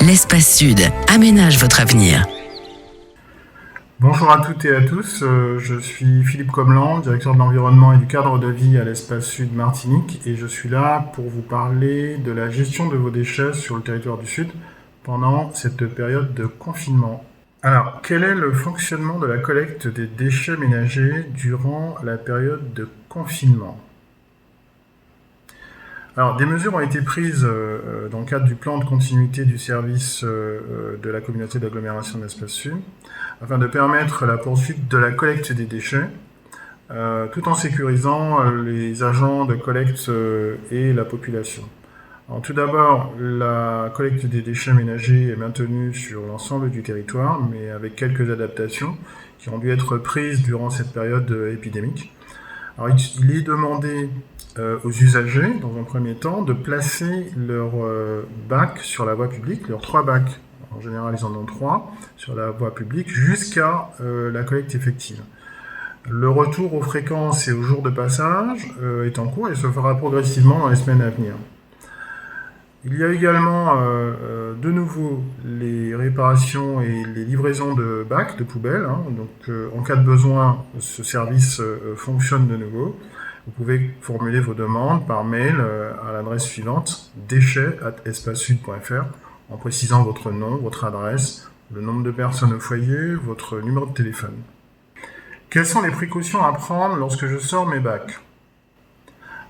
L'Espace Sud aménage votre avenir. Bonjour à toutes et à tous, je suis Philippe Commeland, directeur de l'environnement et du cadre de vie à l'Espace Sud Martinique, et je suis là pour vous parler de la gestion de vos déchets sur le territoire du Sud pendant cette période de confinement. Alors, quel est le fonctionnement de la collecte des déchets ménagers durant la période de confinement ? Alors, des mesures ont été prises dans le cadre du plan de continuité du service de la communauté d'agglomération de l'Espace Sud afin de permettre la poursuite de la collecte des déchets tout en sécurisant les agents de collecte et la population. Alors, tout d'abord, la collecte des déchets ménagers est maintenue sur l'ensemble du territoire, mais avec quelques adaptations qui ont dû être prises durant cette période épidémique. Alors, il est demandé aux usagers, dans un premier temps, de placer leurs bacs sur la voie publique, leurs 3 bacs, en général ils en ont 3, sur la voie publique, jusqu'à la collecte effective. Le retour aux fréquences et aux jours de passage est en cours et se fera progressivement dans les semaines à venir. Il y a également de nouveau les réparations et les livraisons de bacs, de poubelles. Donc, en cas de besoin, ce service fonctionne de nouveau. Vous pouvez formuler vos demandes par mail à l'adresse suivante déchets@espacesud.fr en précisant votre nom, votre adresse, le nombre de personnes au foyer, votre numéro de téléphone. Quelles sont les précautions à prendre lorsque je sors mes bacs ?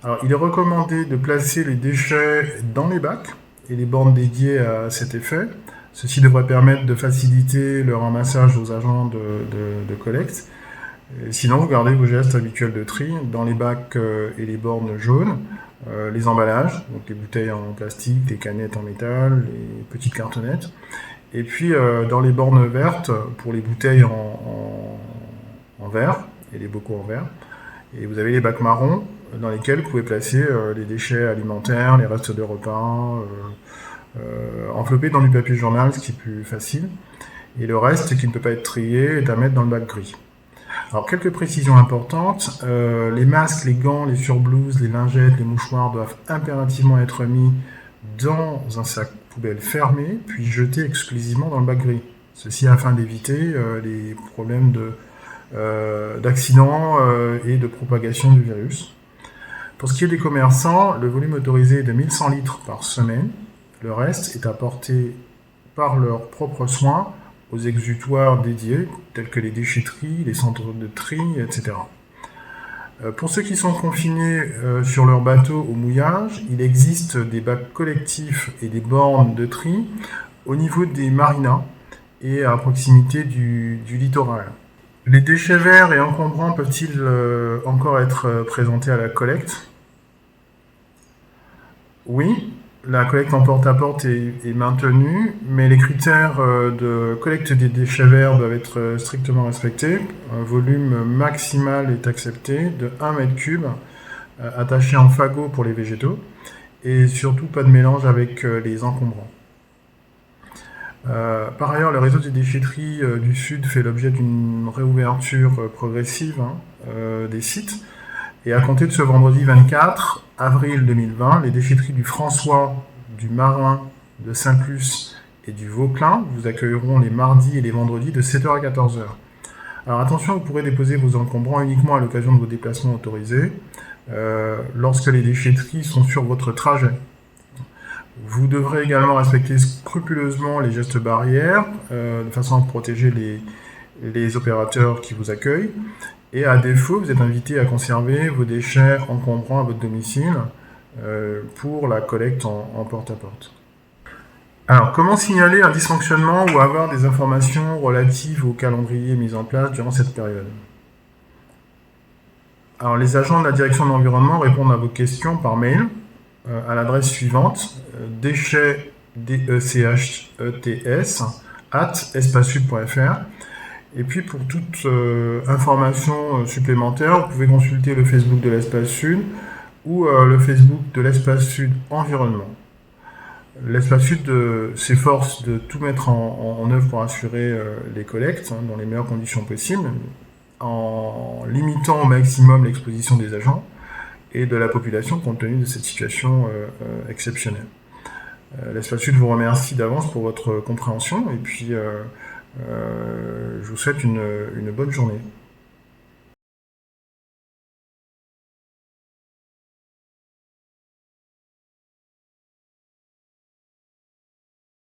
Alors, il est recommandé de placer les déchets dans les bacs et les bornes dédiées à cet effet. Ceci devrait permettre de faciliter le ramassage aux agents de collecte. Sinon, vous gardez vos gestes habituels de tri dans les bacs et les bornes jaunes, les emballages, donc les bouteilles en plastique, les canettes en métal, les petites cartonnettes. Et puis, dans les bornes vertes, pour les bouteilles en verre et les bocaux en verre. Et vous avez les bacs marrons dans lesquels vous pouvez placer les déchets alimentaires, les restes de repas, enveloppés dans du papier journal, ce qui est plus facile. Et le reste qui ne peut pas être trié est à mettre dans le bac gris. Alors, quelques précisions importantes. Les masques, les gants, les surblouses, les lingettes, les mouchoirs doivent impérativement être mis dans un sac poubelle fermé, puis jetés exclusivement dans le bac gris. Ceci afin d'éviter les problèmes d'accidents et de propagation du virus. Pour ce qui est des commerçants, le volume autorisé est de 1100 litres par semaine. Le reste est apporté par leurs propres soins aux exutoires dédiés, tels que les déchetteries, les centres de tri, etc. Pour ceux qui sont confinés sur leur bateau au mouillage, il existe des bacs collectifs et des bornes de tri au niveau des marinas et à proximité du littoral. Les déchets verts et encombrants peuvent-ils encore être présentés à la collecte ? Oui, la collecte en porte-à-porte est maintenue, mais les critères de collecte des déchets verts doivent être strictement respectés. Un volume maximal est accepté de 1 m3 attaché en fagot pour les végétaux et surtout pas de mélange avec les encombrants. Par ailleurs, le réseau des déchetteries du Sud fait l'objet d'une réouverture progressive des sites. Et à compter de ce vendredi 24 avril 2020, les déchetteries du François, du Marin, de Saint-Plus et du Vauclin vous accueilleront les mardis et les vendredis de 7h à 14h. Alors attention, vous pourrez déposer vos encombrants uniquement à l'occasion de vos déplacements autorisés, lorsque les déchetteries sont sur votre trajet. Vous devrez également respecter scrupuleusement les gestes barrières, de façon à protéger les opérateurs qui vous accueillent. Et à défaut, vous êtes invité à conserver vos déchets encombrants à votre domicile pour la collecte en porte-à-porte. Alors, comment signaler un dysfonctionnement ou avoir des informations relatives au calendrier mis en place durant cette période ? Alors, les agents de la direction de l'environnement répondent à vos questions par mail à l'adresse suivante déchets@espacesud.fr. Et puis pour toute information supplémentaire, vous pouvez consulter le Facebook de l'Espace Sud ou le Facebook de l'Espace Sud Environnement. L'Espace Sud s'efforce de tout mettre en œuvre pour assurer les collectes dans les meilleures conditions possibles, en limitant au maximum l'exposition des agents et de la population compte tenu de cette situation exceptionnelle. L'Espace Sud vous remercie d'avance pour votre compréhension et puis je vous souhaite une bonne journée.